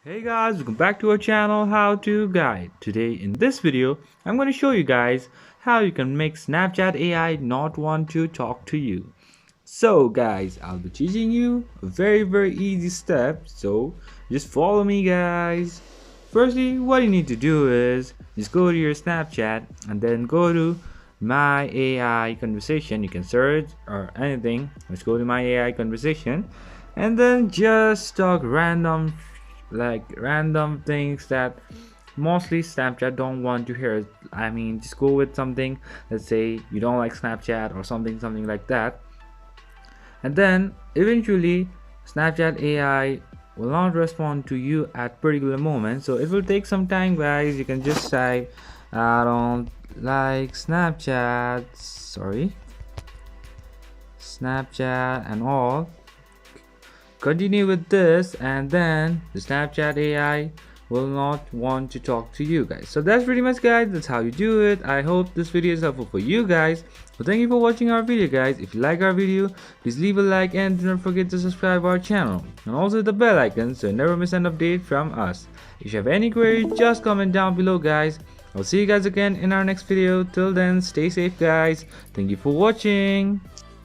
Hey guys, welcome back to our channel How to Guide. Today in this video, I'm going to show you guys how you can make Snapchat AI not want to talk to you. So guys, I'll be teaching you a very easy step, so just follow me guys. Firstly, what you need to do is just go to your Snapchat and then go to my AI conversation. You can search or anything. Let's go to my AI conversation and then just talk random things that mostly Snapchat don't want to hear. I mean, just go with something. Let's say you don't like Snapchat or something like that, and then eventually Snapchat AI will not respond to you at particular moment. So it will take some time, guys. You can just say, "I don't like Snapchat." Sorry, Snapchat and all. Continue with this and then the Snapchat AI will not want to talk to you guys. So that's pretty much guys, that's how you do it. I hope this video is helpful for you guys. So thank you for watching our video guys. If you like our video, please leave a like and do not forget to subscribe our channel and also hit the bell icon so you never miss an update from us. If you have any query, just comment down below guys. I'll see you guys again in our next video. Till then, stay safe guys. Thank you for watching.